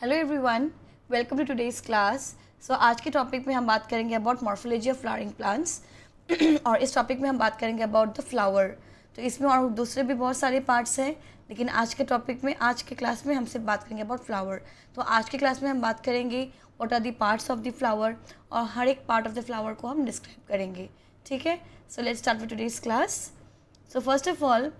Hello everyone, welcome to today's class. So आज के topic में हम बात करेंगे about morphology of flowering plants और इस टॉपिक में हम बात करेंगे अबाउट द फ्लावर। तो इसमें और दूसरे भी बहुत सारे पार्ट्स हैं, लेकिन आज के टॉपिक में, आज के क्लास में हम सिर्फ बात करेंगे अबाउट फ्लावर। तो आज के क्लास में हम बात करेंगे what are the parts of the flower और हर एक पार्ट ऑफ द फ्लावर को हम डिस्क्राइब करेंगे। ठीक है, so let's start with today's class. So first of all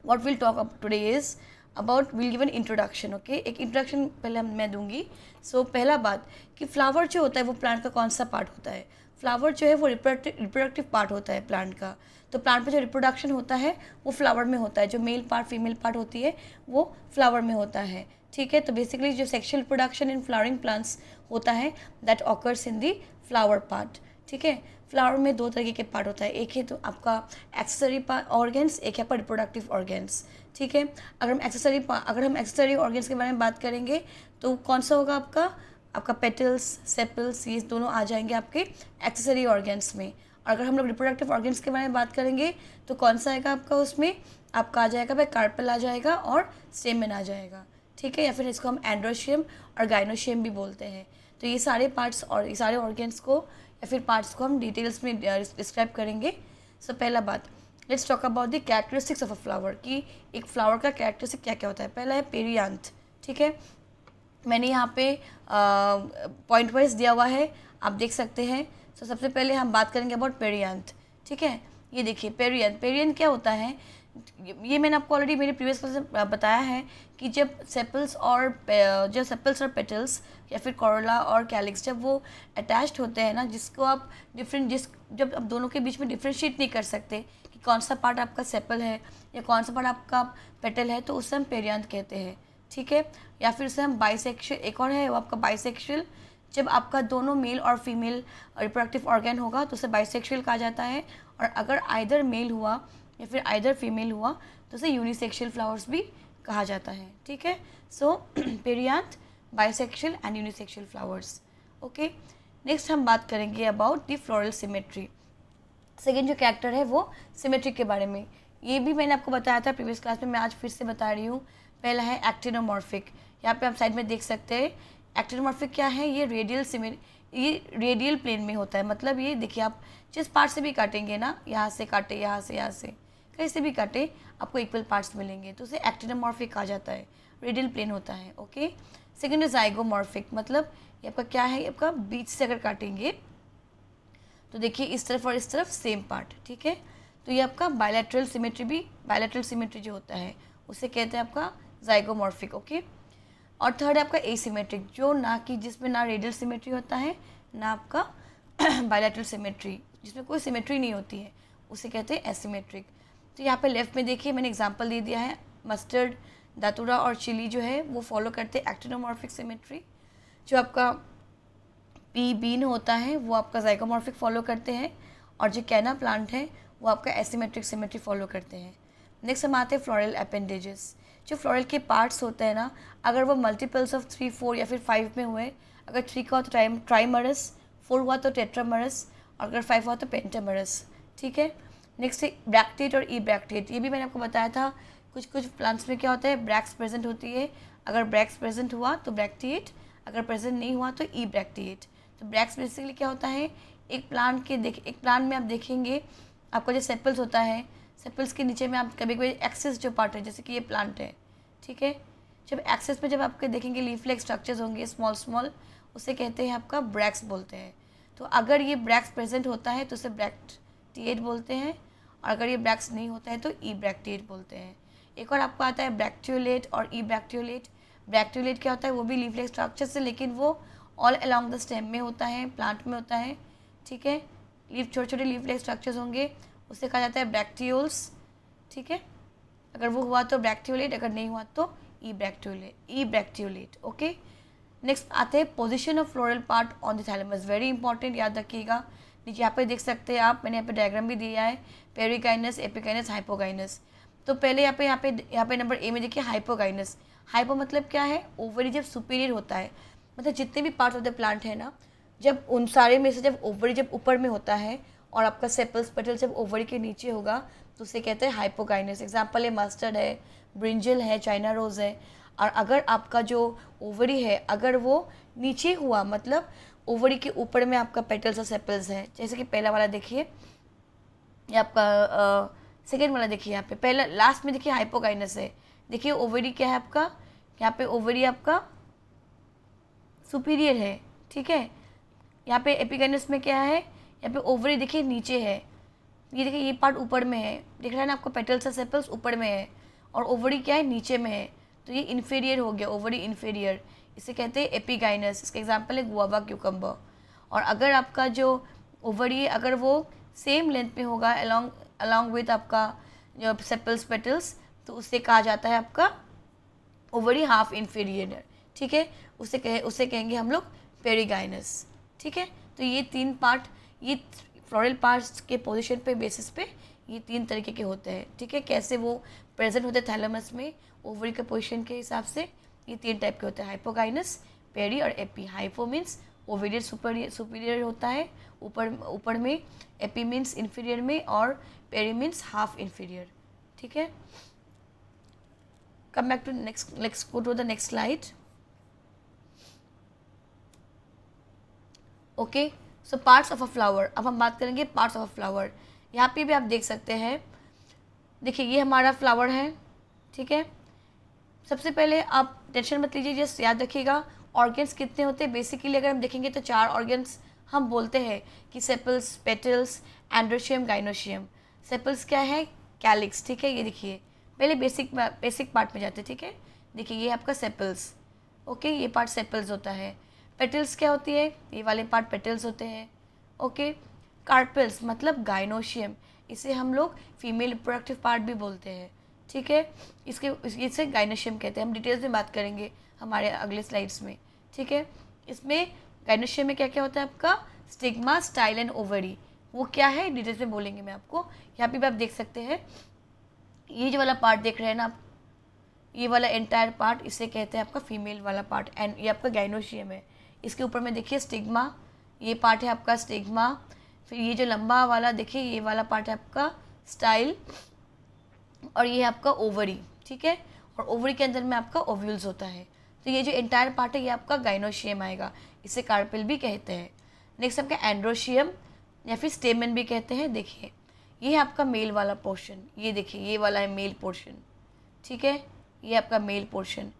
what we'll talk about today is about we'll give an introduction. okay, एक introduction पहले मैं दूंगी। सो पहला बात कि फ्लावर जो होता है वो प्लांट का कौन सा पार्ट होता है। फ्लावर जो है वो रिप्रोडक्टिव पार्ट होता है प्लांट का। तो प्लांट में जो रिप्रोडक्शन होता है वो फ्लावर में होता है, जो मेल पार्ट फीमेल पार्ट होती है वो फ्लावर में होता है। ठीक है, तो बेसिकली जो sexual reproduction in flowering plants होता है that occurs in the flower part. ठीक है, फ्लावर में दो तरीके के पार्ट होता है, एक है तो आपका एक्सेसरी ऑर्गेन्स, एक है आपका रिप्रोडक्टिव ऑर्गेन्स। ठीक है, अगर हम एक्सेसरी ऑर्गेन्स के बारे में बात करेंगे तो कौन सा होगा आपका पेटल्स, सेपल्स, ये दोनों आ जाएंगे आपके एक्सेसरी ऑर्गेन्स में। और अगर हम लोग रिप्रोडक्टिव ऑर्गेन्स के बारे में बात करेंगे तो कौन सा आएगा आपका, उसमें आपका आ जाएगा भाई कार्पेल आ जाएगा और स्टेमेन आ जाएगा। ठीक है, या फिर इसको हम एंड्रोशियम और गाइनोशियम भी बोलते हैं। तो ये सारे पार्ट्स और ये सारे ऑर्गेन्स को या फिर पार्ट्स को हम डिटेल्स में डिस्क्राइब करेंगे। सो पहला बात, let's talk about the characteristics of a flower, कि एक फ्लावर का कैरेक्टरिस्टिक क्या क्या होता है। पहला है पेरियांथ। ठीक है, मैंने यहाँ पे पॉइंट वाइज दिया हुआ है, आप देख सकते हैं। सो सबसे पहले हम बात करेंगे अबाउट पेरियांथ। ठीक है, ये देखिए पेरियांथ क्या होता है। ये मैंने आपको ऑलरेडी मेरे प्रीवियस क्लास में बताया है कि जब सेपल्स और पेटल्स या फिर कोरोला और कैलिक्स जब वो अटैच्ड होते हैं ना, जिसको आप जब आप दोनों के बीच में डिफ्रेंशिएट नहीं कर सकते कि कौन सा पार्ट आपका सेपल है या कौन सा पार्ट आपका पेटल है, तो उससे हम पेरियांथ कहते हैं। ठीक है, या फिर उसे हम बाइसेक्शुअल, एक और है वो आपका बाइसेक्शुअल, जब आपका दोनों मेल और फीमेल रिप्रोडक्टिव ऑर्गन होगा तो उसे बाइसेक्शुअल कहा जाता है। और अगर आइदर मेल हुआ या फिर आइदर फीमेल हुआ तो उसे यूनिसेक्शुअल फ्लावर्स भी कहा जाता है। ठीक है, so perianth, bisexual and unisexual flowers. Okay, next हम बात करेंगे about the floral symmetry. Second जो कैरेक्टर है वो सिमेट्री के बारे में, ये भी मैंने आपको बताया था प्रीवियस क्लास में, मैं आज फिर से बता रही हूँ। पहला है एक्टिनोमॉर्फिक, यहाँ पे आप साइड में देख सकते हैं। एक्टिनोमॉर्फिक क्या है, ये रेडियल प्लेन में होता है। मतलब ये देखिए, आप जिस पार्ट से भी काटेंगे ना, यहाँ से काटे, यहाँ से कहीं से भी काटे, आपको इक्वल पार्ट्स मिलेंगे, तो उसे एक्टिनोमॉर्फिक कहा जाता है, रेडियल प्लेन होता है। ओके, सेकेंड है जाइगोमॉर्फिक, मतलब ये आपका क्या है, ये आपका बीच से अगर काटेंगे तो देखिए इस तरफ और इस तरफ सेम पार्ट। ठीक है, तो ये आपका बायलैटरल सिमेट्री जो होता है उसे कहते हैं आपका जाइगोमॉर्फिक। ओके, और थर्ड है आपका एसिमेट्रिक, जो ना कि जिसमें ना रेडियल सिमेट्री होता है ना आपका बायलैटरल सिमेट्री, जिसमें कोई सिमेट्री नहीं होती है, उसे कहते हैं एसिमेट्रिक। तो यहाँ पे लेफ्ट में देखिए मैंने एग्जांपल दे दिया है, मस्टर्ड, दातुरा और चिली जो है वो फॉलो करते हैं एक्टिनोमॉर्फिक सिमेट्री। जो आपका पी बीन होता है वो आपका जाइगोमॉर्फिक फॉलो करते हैं, और जो कैना प्लांट है वो आपका एसिमेट्रिक सिमेट्री फॉलो करते हैं। नेक्स्ट हम आते हैं फ्लोरल अपेंडेजेस। जो फ्लोरल के पार्ट्स होते हैं ना, अगर वो मल्टीपल्स ऑफ 3, 4 या फिर 5 में हुए, अगर 3 का हो तो ट्राइमरस, 4 हुआ तो टेट्रामरस, और अगर 5 हुआ तो पेंटामरस। ठीक है, नेक्स्ट है ब्रैक्टेट और ई ब्रैक्टेट। ये भी मैंने आपको बताया था, कुछ प्लांट्स में क्या होता है, ब्रैक्स प्रेजेंट होती है, अगर ब्रैक्स प्रेजेंट हुआ तो ब्रैक्टिएट, अगर प्रेजेंट नहीं हुआ तो ई ब्रैक्टिएट। तो ब्रैक्स बेसिकली क्या होता है, एक प्लांट में आप देखेंगे आपका जो सेपल्स होता है, सेपल्स के नीचे में आप कभी कभी एक्सेस जो पार्ट है, जैसे कि ये प्लांट है। ठीक है, जब एक्सेस में जब आपके देखेंगे लीफ लाइक स्ट्रक्चर्स होंगे स्मॉल, उसे कहते हैं आपका ब्रैक्स बोलते हैं। तो अगर ये ब्रैक्स प्रेजेंट होता है तो उसे ब्रैक्टिएट बोलते हैं, और अगर ये ब्रैक्स नहीं होता है तो ई ब्रैक्टिएट बोलते हैं। एक और आपको आता है ब्रैक्टियोलेट और ई ब्रैक्टियोलेट। ब्रैक्टियोलेट क्या होता है, वो भी लीफ लाइक स्ट्रक्चर्स है, लेकिन वो ऑल अलोंग द स्टेम में होता है, प्लांट में होता है। ठीक है, छोटे छोटे लीफ लाइक स्ट्रक्चर्स होंगे, उसे कहा जाता है ब्रैक्टियोल्स। ठीक है, अगर वो हुआ तो ब्रैक्टियोलेट, अगर नहीं हुआ तो ई ब्रैक्टियोलेट। ओके, नेक्स्ट आते हैं position of floral part on the thalamus, very important, याद रखिएगा। नीचे यहाँ पे देख सकते हैं आप, मैंने यहाँ पे डायग्राम भी दिया है, पेरिकाइनस, एपिकाइनस, हाइपोकाइनस। तो पहले यहाँ पे नंबर ए में देखिए हाइपोकाइनस। हाइपो मतलब क्या है, ओवरी जब सुपीरियर होता है, मतलब जितने भी पार्ट ऑफ द प्लांट है ना, जब उन सारे में से जब ओवरी जब ऊपर में होता है और आपका सेपल्स पेटल जब ओवरी के नीचे होगा तो उसे कहते हैं हाइपोकाइनस। एग्जाम्पल है मस्टर्ड है, ब्रिंजल है, चाइना रोज़ है। और अगर आपका जो ओवरी है अगर वो नीचे हुआ, मतलब ओवरी के ऊपर में आपका पेटल्स और सेपल्स हैं, जैसे कि पहला वाला देखिए, ये आपका सेकेंड वाला देखिए, यहाँ पे पहला लास्ट में देखिए हाइपोगाइनस है। देखिए ओवरी क्या है आपका, यहाँ पे ओवरी आपका सुपीरियर है, ठीक है। यहाँ पे एपिगाइनस में क्या है, यहाँ पे ओवरी देखिए नीचे है, ये देखिए ये पार्ट ऊपर में है, दिख रहा है ना आपको, पेटल्स और सेपल्स ऊपर में है और ओवरी क्या है नीचे में है, तो ये इन्फीरियर हो गया, ओवरी इन्फीरियर, इसे कहते हैं एपिगाइनस। इसका एग्जांपल है गुआवा क्यूकम्बर। और अगर आपका जो ओवरी है अगर वो सेम लेंथ में होगा अलॉन्ग विथ आपका जो सेपल्स पेटल्स, तो उससे कहा जाता है आपका ओवरी हाफ इन्फीरियर, ठीक है। उसे कहेंगे हम लोग पेरिगाइनस, ठीक है। तो ये तीन पार्ट, ये फ्लोरल पार्ट्स के पोजीशन पे बेसिस पे ये तीन तरीके के होते हैं, ठीक है। कैसे वो प्रेजेंट होते हैं थैलेमस में ओवरी के पोजीशन के हिसाब से, ये तीन टाइप के होते हैं, हाइपोगाइनस, पेरी और एपी। हाइपो मीन्स ओवेरियर सुपीरियर होता है ऊपर में, एपी मीन्स इन्फीरियर में, और पेरी मीन्स हाफ इन्फीरियर, ठीक है। Come back to next, let's go to the next slide. Okay, so parts of a flower, अब हम बात करेंगे पार्ट्स ऑफ अ फ्लावर। यहाँ पे भी आप देख सकते हैं, देखिए ये हमारा फ्लावर है, ठीक है। सबसे पहले आप टेंशन मत लीजिए, जस्ट याद रखिएगा ऑर्गन्स कितने होते हैं। बेसिकली अगर हम देखेंगे तो 4 ऑर्गन्स हम बोलते हैं कि sepals, petals, androecium, gynoecium. Sepals क्या है, कैलिक्स, ठीक है। ये देखिए पहले बेसिक पार्ट में जाते हैं, ठीक है। देखिए ये आपका सेपल्स, ओके, ये पार्ट सेपल्स होता है। पेटल्स क्या होती है, ये वाले पार्ट पेटल्स होते हैं, ओके। कार्पेल्स मतलब गाइनोशियम, इसे हम लोग फीमेल रिप्रोडक्टिव पार्ट भी बोलते हैं, ठीक है। इसे गाइनोशियम कहते हैं। हम डिटेल्स में बात करेंगे हमारे अगले स्लाइड्स में, ठीक है। इसमें गाइनोशियम में क्या क्या होता है आपका, स्टिग्मा, स्टाइल एंड ओवरी, वो क्या है डिटेल्स में बोलेंगे मैं आपको। यहाँ पे भी आप देख सकते हैं, ये जो वाला पार्ट देख रहे हैं ना आप, ये वाला एंटायर पार्ट इसे कहते हैं आपका फीमेल वाला पार्ट, एंड ये आपका गाइनोशियम है। इसके ऊपर में देखिए स्टिग्मा, ये पार्ट है आपका स्टिग्मा। फिर ये जो लंबा वाला देखिए ये वाला पार्ट है आपका स्टाइल, और ये है आपका ओवरी, ठीक है। और ओवरी के अंदर में आपका ओव्यूल्स होता है। तो ये जो एंटायर पार्ट है ये आपका गाइनोशियम आएगा, इसे कार्पेल भी कहते हैं। नेक्स्ट आपका एंड्रोशियम या फिर स्टेमन भी कहते हैं। देखिए ये है आपका मेल वाला पोर्शन, ये देखिए ये वाला है मेल पोर्शन, ठीक है। ये आपका मेल पोर्शन,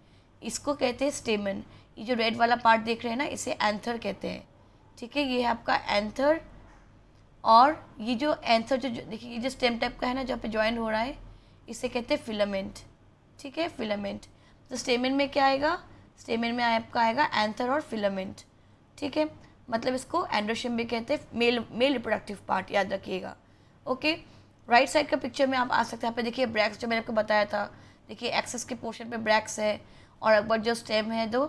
इसको कहते हैं स्टेमन। ये जो रेड वाला पार्ट देख रहे हैं ना इसे एंथर कहते हैं, ठीक है। ये है आपका एंथर, और ये जो एंथर जो देखिए ये जो स्टेम टाइप का है ना जहाँ पे ज्वाइन हो रहा है, इसे कहते हैं फिलामेंट, ठीक है, फिलामेंट। तो स्टेमन में क्या आएगा, स्टेमन में आपका आएगा एंथर और फिलामेंट, ठीक है। मतलब इसको एंड्रोशियम भी कहते हैं, मेल रिप्रोडक्टिव पार्ट, याद रखिएगा, ओके। राइट साइड का पिक्चर में आप आ सकते हैं, यहाँ पे देखिए ब्रैक्स जो मैंने आपको बताया था, देखिए एक्सेस के पोर्शन पे ब्रैक्स है, और एक बार जो स्टेम है जो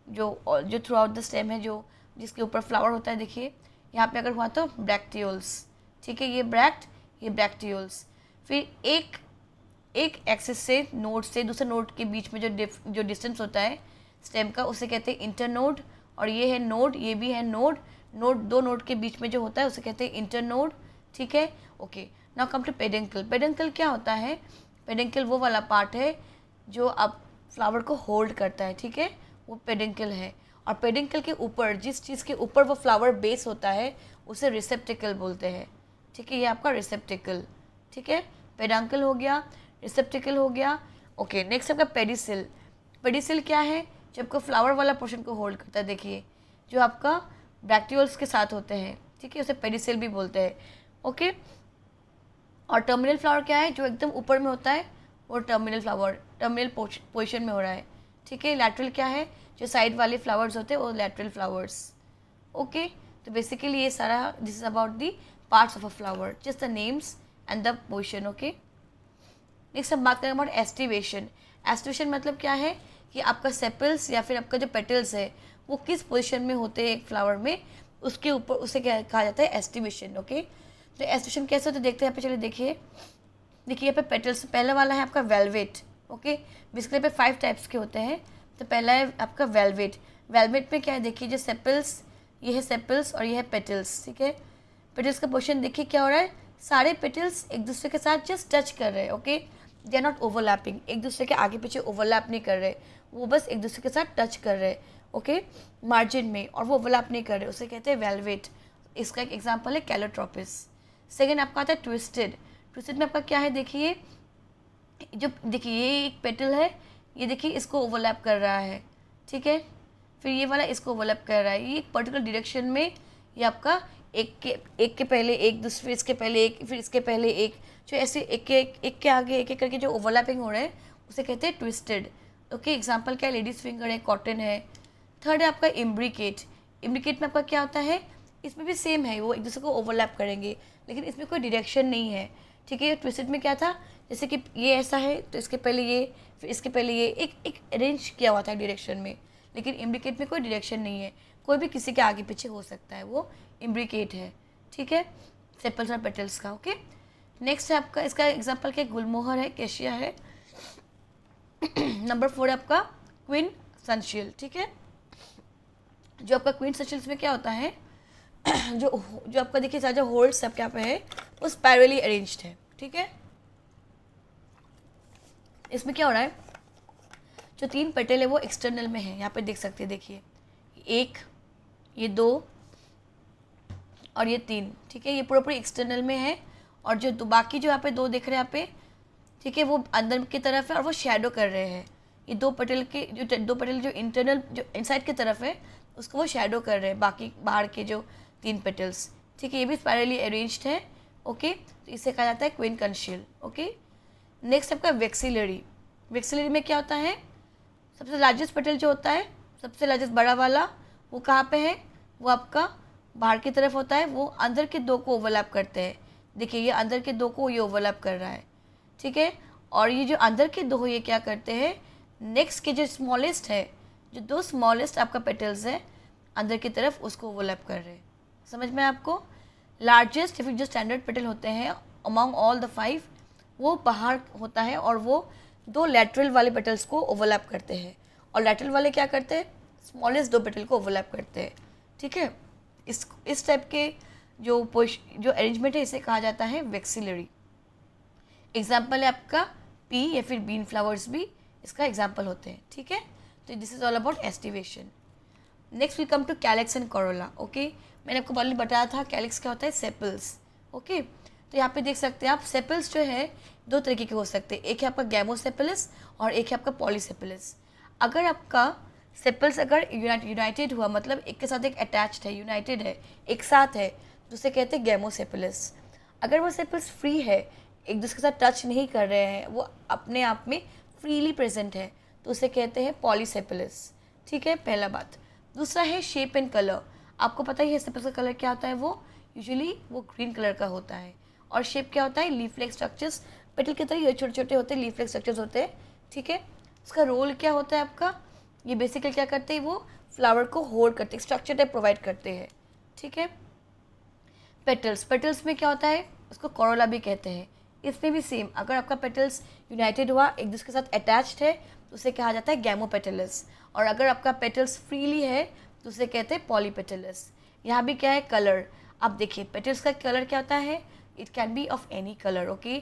थ्रू आउट द स्टेम है, जो जिसके ऊपर फ्लावर होता है, देखिए यहाँ पे अगर हुआ तो ब्रैक्टियोल्स, ठीक है। ये ब्रैक्टियोल्स। फिर एक एक्सिस से नोड से दूसरे नोड के बीच में जो डिस्टेंस होता है स्टेम का, उसे कहते हैं इंटरनोड। और ये है नोड, ये भी है नोड, दो नोड के बीच में जो होता है उसे कहते हैं इंटरनोड, ठीक है, okay. Now come to peduncle. Peduncle क्या होता है, पेडिंकल वो वाला पार्ट है जो आप फ्लावर को होल्ड करता है, ठीक है, वो पेडिंकल है। और पेडिंकल के ऊपर जिस चीज़ के ऊपर वो फ्लावर बेस होता है उसे रिसेप्टिकल बोलते हैं, ठीक है। ये आपका रिसेप्टिकल, ठीक है। पेडांकल हो गया, रिसेप्टिकल हो गया, ओके। नेक्स्ट आपका पेडिसिल। पेडिसिल क्या है, जब आपका फ्लावर वाला पोर्शन को होल्ड करता है, देखिए जो आपका ब्रैक्टियोल्स के साथ होते हैं, ठीक है, उसे पेडिसिल भी बोलते हैं, ओके। और टर्मिनल फ्लावर क्या है, जो एकदम ऊपर में होता है वो टर्मिनल फ्लावर, टर्मिनल पोजीशन में हो रहा है, ठीक है। लैटरल क्या है, जो साइड वाले फ्लावर्स होते हैं वो लैटरल फ्लावर्स, ओके। तो बेसिकली ये सारा this is about the parts of a flower, just the names and the position, okay. Next हम बात करेंगे अबाउट एस्टिवेशन। एस्टिवेशन मतलब क्या है कि आपका सेपल्स या फिर आपका जो पेटल्स है वो किस पोजीशन में होते हैं एक फ्लावर में, उसके ऊपर उसे क्या कहा जाता है, एस्टिवेशन, ओके। तो एस्टिवेशन कैसे होते देखते हैं यहाँ पे, चलिए देखिए यहाँ पे पेटल्स, पहला वाला है आपका वेलवेट, ओके। बेसिकली पे 5 टाइप्स के होते हैं। तो पहला है आपका वेलवेट। वेलवेट में क्या है, देखिए जो सेपल्स, ये है सेपल्स और ये है पेटल्स, ठीक है। पेटल्स का पोर्शन देखिए क्या हो रहा है, सारे पेटल्स एक दूसरे के साथ जस्ट टच कर रहे हैं, okay. They are not overlapping, एक दूसरे के आगे पीछे ओवरलैप नहीं कर रहे, वो बस एक दूसरे के साथ टच कर रहे हैं, ओके, मार्जिन में, और वो ओवरलैप नहीं कर रहे, उसे कहते हैं वेलवेट। इसका एक एग्जांपल है कैलोट्रोपिस। सेकेंड आपका आता है ट्विस्टेड। ट्विस्टेड में आपका क्या है, देखिए जो देखिए ये एक पेटल है, ये देखिए इसको ओवरलैप कर रहा है, ठीक है, फिर ये वाला इसको ओवरलैप कर रहा है, ये एक पर्टिकुलर डायरेक्शन में, ये आपका एक के पहले एक, दूसरे इसके पहले एक, फिर इसके पहले एक, जो ऐसे एक के आगे एक करके जो ओवरलैपिंग हो रहे हैं उसे कहते हैं ट्विस्टेड, ओके। एग्जांपल क्या है, लेडीज़ फिंगर है, कॉटन है। थर्ड है आपका इम्ब्रिकेट। इम्ब्रिकेट में आपका क्या होता है, इसमें भी सेम है, वो एक दूसरे को ओवरलैप करेंगे, लेकिन इसमें कोई डायरेक्शन नहीं है, ठीक है। ट्विस्टेड में क्या था, जैसे कि ये ऐसा है तो इसके पहले ये, फिर इसके पहले ये, एक अरेंज किया हुआ था डायरेक्शन में, लेकिन इम्ब्रिकेट में कोई डायरेक्शन नहीं है, कोई भी किसी के आगे पीछे हो सकता है, वो इम्ब्रिकेट है, ठीक है, सेपल्स और पेटल्स का, ओके। नेक्स्ट है आपका, इसका एग्जांपल क्या, गुलमोहर है, केशिया है। नंबर 4 है आपका क्वीन सनशील, ठीक है। जो आपका क्वीन सनशील में क्या होता है, जो जो आपका देखिए सारा होल्ड्स आपके यहाँ पे है वो स्पाइरली अरेंज्ड है, ठीक है। इसमें क्या हो रहा है, जो 3 पेटल है वो एक्सटर्नल में है, यहाँ पे देख सकते हैं, देखिए एक, ये 2 और ये 3, ठीक है, ये पूरा एक्सटर्नल में है, और जो बाकी जो यहाँ पे 2 दिख रहे हैं यहाँ पे, ठीक है, वो अंदर की तरफ है और वो शेडो कर रहे हैं। ये 2 पेटल के जो 2 पेटल जो इंटरनल जो इनसाइड की तरफ है उसको वो शेडो कर रहे हैं, बाकी बाहर के जो 3 पेटल्स, ठीक है, ये भी स्पाइरली अरेंज्ड है, ओके। तो इसे कहा जाता है क्वीन कंशील, ओके। नेक्स्ट आपका वेक्सिलरी। वेक्सिलरी में क्या होता है, सबसे लार्जेस्ट पेटल जो होता है, सबसे लार्जेस्ट बड़ा वाला, वो कहाँ पे है, वो आपका बाहर की तरफ होता है, वो अंदर के 2 को ओवरलैप करते हैं, देखिए ये अंदर के 2 को ये ओवरलैप कर रहा है, ठीक है। और ये जो अंदर के 2 ये क्या करते हैं, नेक्स्ट के जो स्मॉलेस्ट है, जो 2 स्मॉलेस्ट आपका पेटल्स है अंदर की तरफ, उसको ओवरलैप कर रहे हैं, समझ में आपको। लार्जेस्ट जो स्टैंडर्ड पेटल होते हैं अमॉन्ग ऑल द 5, वो बाहर होता है और वो 2 लैटरल वाले पेटल्स को ओवरलैप करते हैं, और लैटरल वाले क्या करते हैं, स्मॉलेस्ट 2 पेटल को ओवरलैप करते हैं, ठीक है। इस टाइप के जो अरेंजमेंट है इसे कहा जाता है वेक्सिलरी। एग्जाम्पल है आपका पी या फिर बीन फ्लावर्स भी इसका एग्जाम्पल होते हैं, ठीक है। तो this is all about aestivation. Next we come to calyx and corolla, okay. मैंने आपको पहले बताया था कैलिक्स क्या होता है, सेपल्स, ओके। तो यहाँ पे देख सकते हैं आप, सेपल्स जो है 2 तरीके के हो सकते हैं, एक है आपका गैमोसेपलस और एक है आपका पॉलीसेपलस। अगर आपका सेपल्स अगर यूनाइटेड हुआ, मतलब एक के साथ एक अटैच्ड है, यूनाइटेड है, एक साथ है, तो उसे कहते हैं गैमोसेपलस। अगर वो सेपल्स फ्री है, एक दूसरे के साथ टच नहीं कर रहे हैं, वो अपने आप में फ्रीली प्रेजेंट है, तो उसे कहते हैं पॉलीसेपलस, ठीक है, पहला बात। दूसरा है शेप एंड कलर। आपको पता ही है सेपल्स का कलर क्या होता है, वो यूजुअली वो ग्रीन कलर का होता है, और शेप क्या होता है, लीफ लाइक स्ट्रक्चर्स, पेटल की तरह ये छोटे छोटे होते हैं, लीफ लाइक स्ट्रक्चर्स होते हैं, ठीक है। उसका रोल क्या होता है आपका, ये बेसिकली क्या करते हैं, वो फ्लावर को होल्ड करते हैं, स्ट्रक्चर टाइप प्रोवाइड करते हैं, ठीक है। पेटल्स में क्या होता है, उसको कोरोला भी कहते हैं। इसमें भी सेम, अगर आपका पेटल्स यूनाइटेड हुआ, एक दूसरे के साथ अटैच्ड है, तो उसे कहा जाता है गैमोपेटलस, और अगर आपका पेटल्स फ्रीली है तो उसे कहते हैं पॉलीपेटलस। यहाँ भी क्या है, कलर। आप देखिए पेटल्स का कलर क्या होता है, it can be of any colour, okay,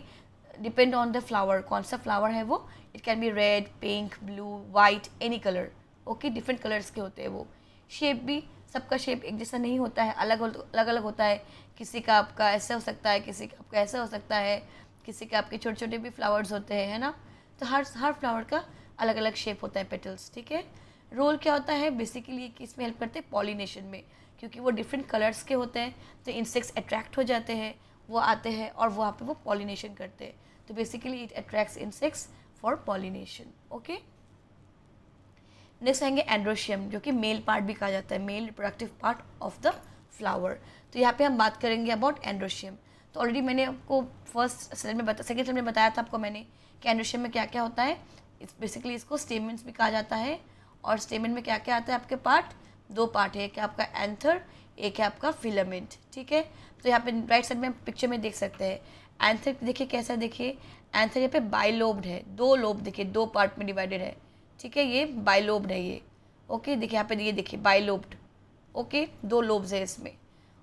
depend on the flower, कौन सा फ्लावर है वो, it can be red, pink, blue, white, any colour, okay, different colours के होते हैं वो। शेप भी, सबका शेप एक जैसा नहीं होता है, अलग अलग होता है, किसी का आपका ऐसा हो सकता है, किसी का आपका ऐसा हो सकता है, किसी के आपके छोटे छोटे भी फ्लावर्स होते हैं, है ना। तो हर फ्लावर का अलग अलग शेप होता है पेटल्स, ठीक है। रोल क्या होता है, बेसिकली कि इसमें हेल्प करते हैं पॉलिनेशन में, क्योंकि वो डिफरेंट कलर्स के होते हैं, तो इंसेक्ट्स अट्रैक्ट हो जाते हैं, वो आते हैं और वहाँ पे वो पॉलिनेशन करते हैं, तो basically it attracts insects for pollination, okay. Next आएंगे एंड्रोशियम, जो कि मेल पार्ट भी कहा जाता है, male reproductive part of the flower. तो यहाँ पे हम बात करेंगे अबाउट एंड्रोशियम। तो ऑलरेडी मैंने आपको सेकेंड स्लाइड में बताया था आपको मैंने कि एंड्रोशियम में क्या क्या होता है। बेसिकली इसको स्टेमेंस भी कहा जाता है, और स्टेमेन में क्या क्या आता है आपके पार्ट, 2 पार्ट है, एक है आपका एंथर, एक है आपका फिलामेंट, ठीक है। तो यहाँ पे राइट साइड में पिक्चर में देख सकते हैं, एंथर देखिए कैसा, देखिए एंथर यहाँ पे बाइलोब्ड है, 2 लोब देखिए 2 पार्ट में डिवाइडेड है, ठीक है, ये बाइलोब्ड है ये, ओके। देखिए यहाँ पे ये देखिए बाइलोब्ड, ओके, 2 लोब्स है इसमें।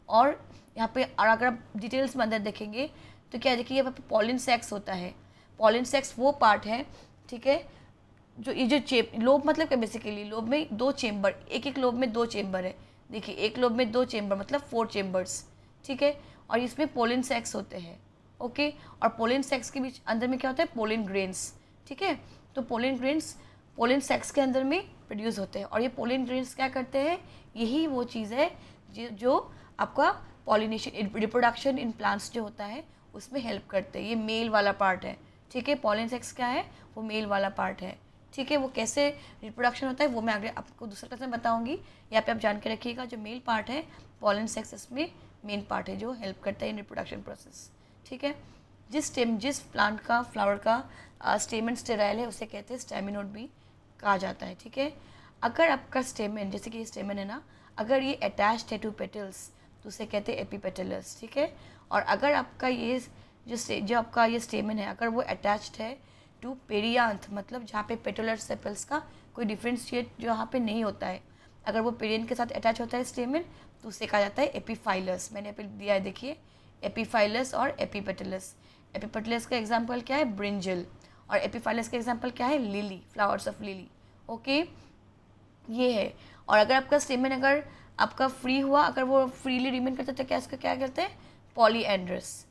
और यहाँ पे, और अगर आप डिटेल्स में अंदर देखेंगे तो क्या देखिए यहाँ पे पॉलिन सेक्स होता है। पॉलिन सेक्स वो पार्ट है, ठीक है, जो लोब मतलब क्या, बेसिकली लोब में दो चेम्बर, एक लोब में दो चेम्बर है। देखिए एक लोब में दो चेम्बर मतलब 4 चेम्बर्स, ठीक है। और इसमें पोलन सेक्स होते हैं, ओके। और पोलन सेक्स के बीच अंदर में क्या होता है, पोलन ग्रेन्स, ठीक है। तो पोलन ग्रेन्स पोलन सेक्स के अंदर में प्रोड्यूस होते हैं। और ये पोलन ग्रेन्स क्या करते हैं, यही वो चीज़ है जो आपका पॉलिनेशन, रिप्रोडक्शन इन प्लांट्स जो होता है उसमें हेल्प करते हैं। ये मेल वाला पार्ट है, ठीक है। पोलन सेक्स क्या है, वो मेल वाला पार्ट है, ठीक है। वो कैसे रिप्रोडक्शन होता है वो मैं आगे आपको दूसरा क्लास में बताऊंगी। यहाँ पे आप जान के रखिएगा, जो मेल पार्ट है पोलन सेक्स इसमें मेन पार्ट है जो हेल्प करता है इन रिप्रोडक्शन प्रोसेस, ठीक है। जिस प्लांट का फ्लावर का स्टेमन स्टेराइल है उसे कहते हैं स्टेमिनोड भी कहा जाता है, ठीक है। अगर आपका स्टेमन, जैसे कि ये स्टेमन है ना, अगर ये अटैच्ड है टू पेटल्स तो उसे कहते हैं एपीपेटलस, ठीक है। और अगर आपका ये जो आपका ये स्टेमन है अगर वो अटैच्ड है टू पेरियांथ, मतलब जहाँ पे पेटुलर सेपल्स का कोई डिफ्रेंशिएट जो यहाँ पे नहीं होता है, अगर वो पेरियन के साथ अटैच होता है स्टेमन तो उसे कहा जाता है एपीफाइलस। मैंने यहाँ पे दिया है, देखिए, एपीफाइलस और एपीपेटलस। एपीपेटलस का एग्जाम्पल क्या है, ब्रिंजल। और एपीफाइलस का एग्जाम्पल क्या है, lily, flowers of lily, okay, ये है। और अगर आपका स्टेमन अगर आपका फ्री हुआ, अगर वो फ्रीली रिमेन करता है तो क्या इसका क्या कहते हैं, पॉलीएंड्रस,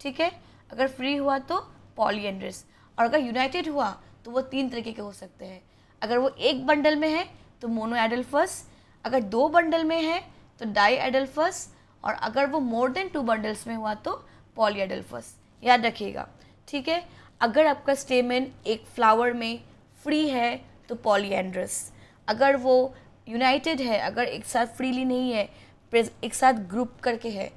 ठीक है। अगर फ्री हुआ तो पॉलीएंड्रस। और अगर यूनाइटेड हुआ तो वो 3 तरीके के हो सकते हैं। अगर वो एक बंडल में है तो मोनोएडल्फस, अगर 2 बंडल में है तो डाईएडल्फस, और अगर वो मोर देन 2 बंडल्स में हुआ तो पॉलीएडल्फस। याद रखिएगा, ठीक है। अगर आपका स्टेमन एक फ्लावर में फ्री है तो पॉलीएंड्रस, अगर वो यूनाइटेड है, अगर एक साथ फ्रीली नहीं है, एक साथ ग्रुप करके है,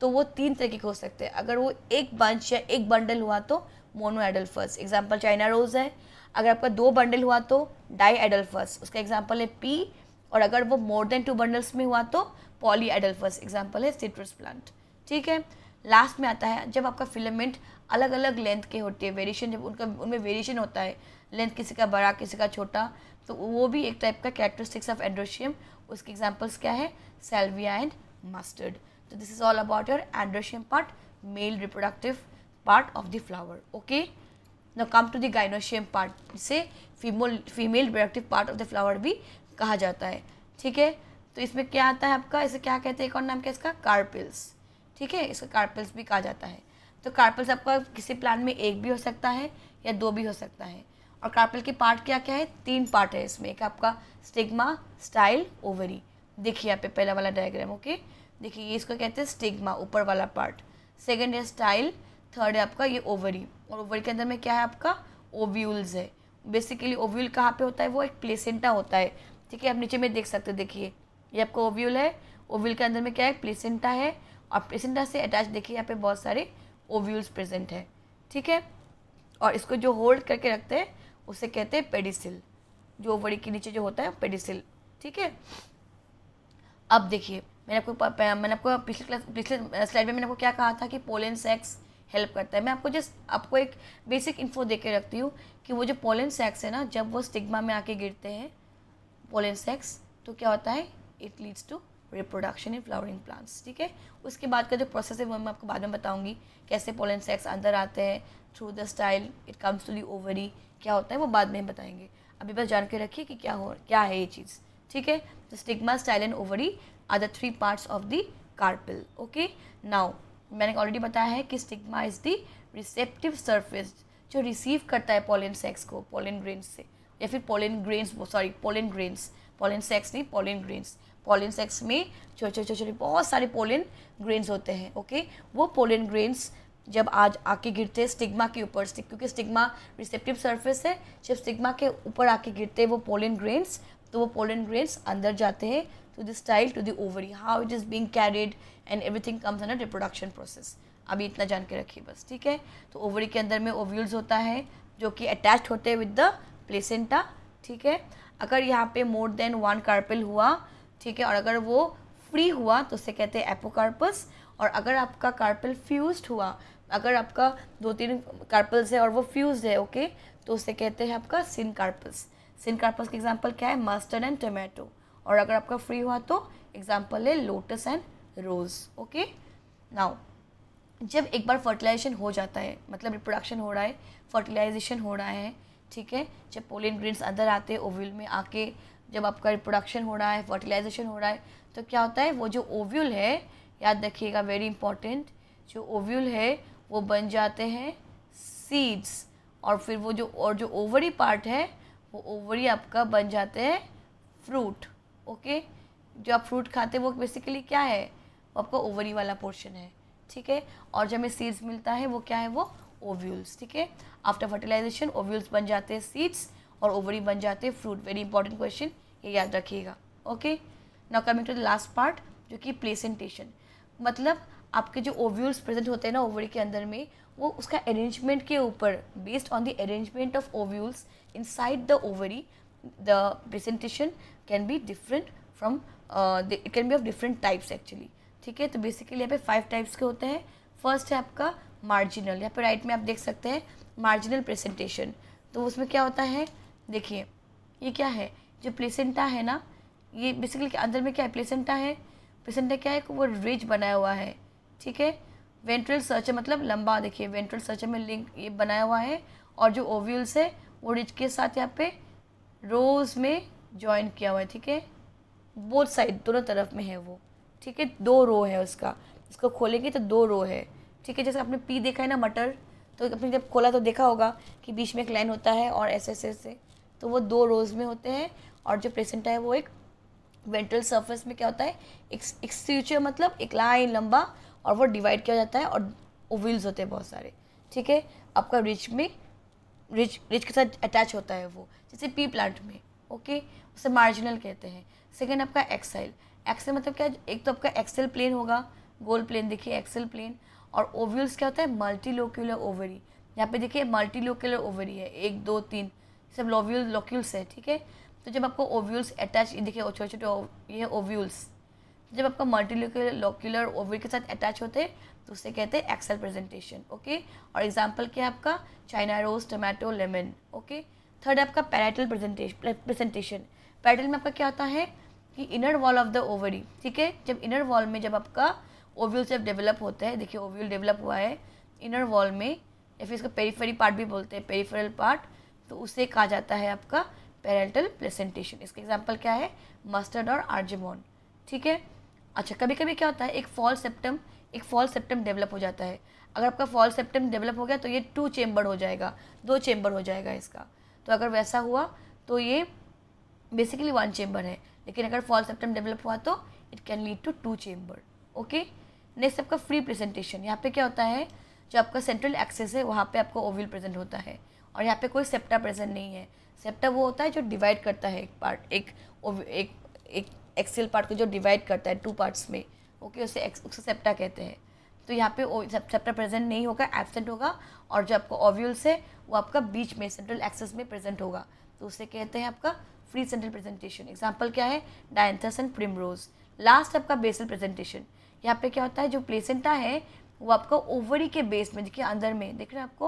तो वो 3 तरीके के हो सकते हैं। अगर वो एक बंच या एक बंडल हुआ तो मोनोएडल्फस, एग्जाम्पल चाइना रोज है। अगर आपका 2 बंडल हुआ तो डाईएडल्फस, उसका एग्जाम्पल है पी। और अगर वो मोर देन 2 बंडल्स में हुआ तो पॉलीएडल्फस, एग्जाम्पल है सिट्रस प्लांट, ठीक है। लास्ट में आता है जब आपका फिलामेंट अलग अलग लेंथ के होते हैं, वेरिएशन, जब उनमें वेरिएशन होता है, लेंथ किसी का बड़ा किसी का छोटा, तो वो भी एक टाइप का कैरेक्टरिस्टिक्स ऑफ एंड्रोशियम। उसके एग्जाम्पल्स क्या है, सैल्विया एंड मस्टर्ड। तो this is all about your androecium part, male reproductive part of the flower, okay. Now come to the gynoecium part, जिसे female reproductive part of the flower भी कहा जाता है, ठीक है। तो इसमें क्या आता है आपका, इसे क्या कहते हैं, एक और नाम क्या इसका, कार्पेल्स, ठीक है। इसका कार्पेल्स भी कहा जाता है। तो कार्पेल्स आपका किसी प्लांट में एक भी हो सकता है या 2 भी हो सकता है। और कार्पेल के पार्ट क्या क्या है, 3 पार्ट है इसमें। एक आपका स्टिग्मा, स्टाइल, ओवरी। देखिए यहाँ पे पहला वाला डायग्राम, ओके। देखिए ये इसको कहते हैं स्टिग्मा, ऊपर वाला पार्ट। सेकंड है स्टाइल, थर्ड है आपका ये ओवरी। और ओवरी के अंदर में क्या है आपका, ओव्यूल्स है। बेसिकली ओव्यूल कहाँ पे होता है, वो एक प्लेसेंटा होता है, ठीक है। आप नीचे में देख सकते हो, देखिए ये आपका ओव्यूल है। ओव्यूल के अंदर में क्या है, प्लेसेंटा है। और प्लेसेंटा से अटैच देखिए यहाँ पे बहुत सारे ओव्यूल्स प्रेजेंट है, ठीक है। और इसको जो होल्ड करके रखते हैं उसे कहते हैं पेडिसिल, जो ओवरी के नीचे जो होता है पेडिसिल, ठीक है। अब देखिए मैंने आपको पिछले स्लाइड में मैंने आपको क्या कहा था कि पोलन सेक्स हेल्प करता है। मैं आपको एक बेसिक इन्फो दे के रखती हूँ कि वो जो पोलन सेक्स है ना, जब वो स्टिग्मा में आके गिरते हैं पोलन सेक्स, तो क्या होता है, it leads to reproduction in flowering plants, ठीक है। उसके बाद का जो प्रोसेस है वो मैं आपको बाद में बताऊंगी, कैसे पोलन सेक्स अंदर आते हैं through the style, it comes to the ovary, क्या होता है वो बाद में बताएंगे। अभी बस जान के रखिए कि क्या है ये चीज़, ठीक है। तो stigma, style and ovary are the 3 parts of the carpel, okay. Now मैंने ऑलरेडी बताया है कि stigma is the receptive surface जो रिसीव करता है पोलन सेक्स को पोलन ग्रेन्स से, या फिर पोलन ग्रेन्स, पोलन सेक्स नहीं, पोलन ग्रेन्स। पोलन सेक्स में छोटे छोटे बहुत सारे पोलन ग्रेन्स होते हैं, ओके। वो पोलन ग्रेन्स जब आज आके गिरते हैं स्टिग्मा के ऊपर, क्योंकि स्टिग्मा रिसेप्टिव सरफेस है, जब स्टिग्मा के ऊपर आके गिरते हैं वो पोलन ग्रेन्स, तो वो पोलन ग्रेन्स अंदर जाते हैं to the style, to the ovary, how it is being carried and everything comes under reproduction process. अभी इतना जान के रखिए बस, ठीक है। तो ओवरी के अंदर में ओव्यूल्स होता है जो कि अटैच्ड होते हैं विद द प्लेसेंटा, ठीक है। अगर यहाँ पे मोर देन 1 कार्पेल हुआ, ठीक है, और अगर वो फ्री हुआ तो उसे कहते हैं एपोकार्पस। और अगर आपका कार्पेल फ्यूज्ड हुआ, अगर आपका 2-3 कार्पल्स है और वो फ्यूज्ड है, ओके, तो उसे कहते हैं आपका सिनकार्पस। सिनकार्पस का एग्जाम्पल क्या है, मस्टर्ड एंड टोमेटो। और अगर आपका फ्री हुआ तो एग्जाम्पल है lotus and rose, okay. Now जब एक बार फर्टिलाइजेशन हो जाता है, मतलब रिप्रोडक्शन हो रहा है, फर्टिलाइजेशन हो रहा है, ठीक है। जब पोलन ग्रेन्स अंदर आते हैं ओव्यूल में आके, जब आपका रिप्रोडक्शन हो रहा है, फर्टिलाइजेशन हो रहा है, तो क्या होता है, वो जो ओव्यूल है, याद रखिएगा वेरी इंपॉर्टेंट, जो ओव्यूल है वो बन जाते हैं सीड्स, और फिर वो जो ओवरी पार्ट है वो ओवरी आपका बन जाते हैं फ्रूट। ओके, जो आप फ्रूट खाते हैं वो बेसिकली क्या है, वो आपका ओवरी वाला पोर्शन है, ठीक है। और जब हमें सीड्स मिलता है वो क्या है, वो ओव्यूल्स, ठीक है। आफ्टर फर्टिलाइजेशन ओव्यूल्स बन जाते हैं सीड्स और ओवरी बन जाते हैं फ्रूट। वेरी इंपॉर्टेंट क्वेश्चन, ये याद रखिएगा। Okay, now coming to the last part जो कि प्लेसेंटेशन, मतलब आपके जो ओव्यूल्स प्रेजेंट होते हैं ना ओवरी के अंदर में, वो उसका अरेंजमेंट के ऊपर, based on the arrangement of ovules inside the ovary, the presentation can be different from, it can be of different types actually, ठीक है। तो बेसिकली यहाँ पे 5 टाइप्स के होते हैं। फर्स्ट है आपका मार्जिनल, यहाँ पे राइट में आप देख सकते हैं मार्जिनल प्रेजेंटेशन। तो उसमें क्या होता है, देखिए ये क्या है, जो प्लेसेंटा है ना, ये बेसिकली अंदर में क्या है, प्लेसेंटा है, प्लेसेंटा क्या है, वो रिज बनाया हुआ है, ठीक है। वेंट्रल सर्चर मतलब लंबा, देखिए वेंट्रल सर्चर में लिंक ये बनाया हुआ है, और जो ओव्यूल्स है वो रिज के साथ यहाँ पे रोज में जॉइन किया हुआ है, ठीक है। बोथ साइड, दोनों तरफ में है वो, ठीक है। 2 रो है उसका, इसको खोलेंगे तो 2 रो है, ठीक है। जैसे आपने पी देखा है ना मटर, तो अपने जब खोला तो देखा होगा कि बीच में एक लाइन होता है और ऐसे, तो वो 2 रोज में होते हैं। और जो प्लेसेंटा है वो एक वेंट्रल सरफेस में क्या होता है, एक स्ट्रक्चर मतलब एक लाइन लंबा, और वो डिवाइड किया जाता है, और ओव्यूल्स होते हैं बहुत सारे, ठीक है। आपका रिच में रिच के साथ अटैच होता है वो, जैसे पी प्लांट में, ओके, उसे मार्जिनल कहते हैं। सेकेंड आपका एक्साइल, एक्सेल मतलब क्या, एक तो आपका एक्सेल प्लेन होगा, गोल प्लेन, देखिए एक्सेल प्लेन। और ओव्यूल्स क्या होता है, मल्टीलोक्यूलर ओवरी, यहाँ पे देखिए मल्टीलोक्यूलर ओवरी है, 1 2 3 सब लोक्यूल्स है, ठीक है। तो जब आपको ओव्यूल्स अटैच, देखिए छोटे छोटे ये है ओव्यूल्स, जब आपका मल्टीलोक्यूलर ओवरी के साथ अटैच होते हैं तो उसे कहते हैं एक्सेल प्रेजेंटेशन, ओके। और एग्जांपल क्या है आपका, china rose, tomato, lemon, okay. Third आपका पैराइटल प्रेजेंटेशन, पैराइटल में आपका क्या होता है कि inner wall of the ovary, ठीक है। जब इनर वॉल में जब आपका ओव्यूल जब डेवलप होता है, देखिए ओव्यूल डेवलप हुआ है इनर वॉल में, या फिर इसको पेरिफेरी पार्ट भी बोलते हैं, पेरिफेरल पार्ट, तो उसे कहा जाता है आपका पैरेंटल प्लेसेंटेशन। इसके एग्जांपल क्या है, मस्टर्ड और आर्जेमोन, ठीक है। अच्छा, कभी कभी क्या होता है, एक फॉल सेप्टम डेवलप हो जाता है। अगर आपका फॉल सेप्टम डेवलप हो गया तो ये 2 चेम्बर हो जाएगा, 2 चेम्बर हो जाएगा इसका। तो अगर वैसा हुआ तो ये बेसिकली 1 चेम्बर है, लेकिन अगर फॉल सेप्टम डेवलप हुआ तो it can lead to 2 chamber, okay. Next आपका फ्री प्रेजेंटेशन, यहाँ पे क्या होता है, जो आपका सेंट्रल एक्सेस है वहाँ पे आपको ओव्यूल प्रेजेंट होता है, और यहाँ पे कोई सेप्टा प्रेजेंट नहीं है। सेप्टा वो होता है जो डिवाइड करता है एक पार्ट, एक एक्सेल पार्ट को जो डिवाइड करता है 2 पार्ट्स में, ओके, उसे सेप्टा कहते हैं। तो यहाँ पे सेप्टा प्रेजेंट नहीं होगा, एब्सेंट होगा, और जो आपको ओव्यूल्स है वो आपका बीच में सेंट्रल एक्सेस में प्रेजेंट होगा, तो उसे कहते हैं आपका फ्री सेंट्रल प्रेजेंटेशन। एग्जाम्पल क्या है, डायंथस एंड प्रिमरोज। लास्ट आपका बेसल प्रेजेंटेशन, यहाँ पे क्या होता है, जो प्लेसेंटा है वो आपका ओवरी के बेस में, देखिए अंदर में दिख रहा है आपको,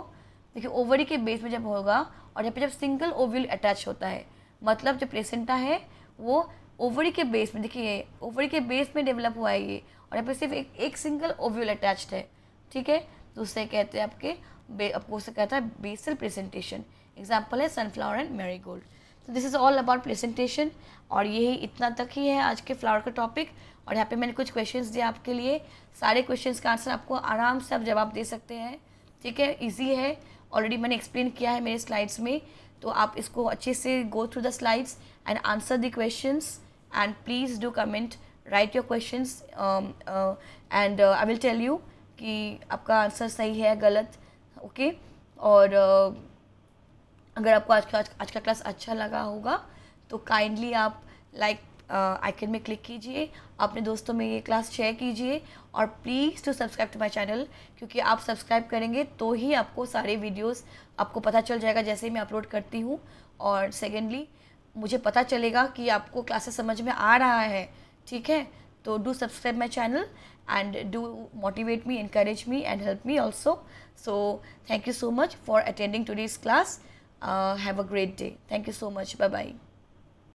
देखिए ओवरी के बेस में जब होगा, और यहाँ पे जब सिंगल ओव्यूल अटैच होता है, मतलब जो प्लेसेंटा है वो ओवरी के बेस में, देखिए ओवरी के बेस में डेवलप हुआ है ये, और यहाँ पे सिर्फ एक सिंगल ओव्यूल अटैच्ड है, ठीक है। तो उससे कहते हैं आपको उसे कहता है बेसल प्रेजेंटेशन। एग्जाम्पल है सनफ्लावर एंड मैरीगोल्ड। तो this is all about presentation, और यही इतना तक ही है आज के फ्लावर का टॉपिक। और यहाँ पे मैंने कुछ क्वेश्चंस दिए आपके लिए, सारे क्वेश्चंस का आंसर आपको आराम से आप जवाब दे सकते हैं, ठीक है, इजी है, ऑलरेडी मैंने एक्सप्लेन किया है मेरे स्लाइड्स में, तो आप इसको अच्छे से go through the slides and answer the questions, and please do comment, write your questions, and I will tell you कि आपका आंसर सही है गलत, ओके। और अगर आपको आज का क्लास अच्छा लगा होगा तो काइंडली आप लाइक आइकन में क्लिक कीजिए, अपने दोस्तों में ये क्लास शेयर कीजिए, और please to subscribe to my channel, क्योंकि आप सब्सक्राइब करेंगे तो ही आपको सारे वीडियोस आपको पता चल जाएगा जैसे ही मैं अपलोड करती हूँ। और सेकेंडली मुझे पता चलेगा कि आपको क्लासेस समझ में आ रहा है, ठीक है। तो do subscribe my channel and do motivate me, encourage me and help me also. So thank you so much for attending today's class. Have a great day. Thank you so much. Bye bye.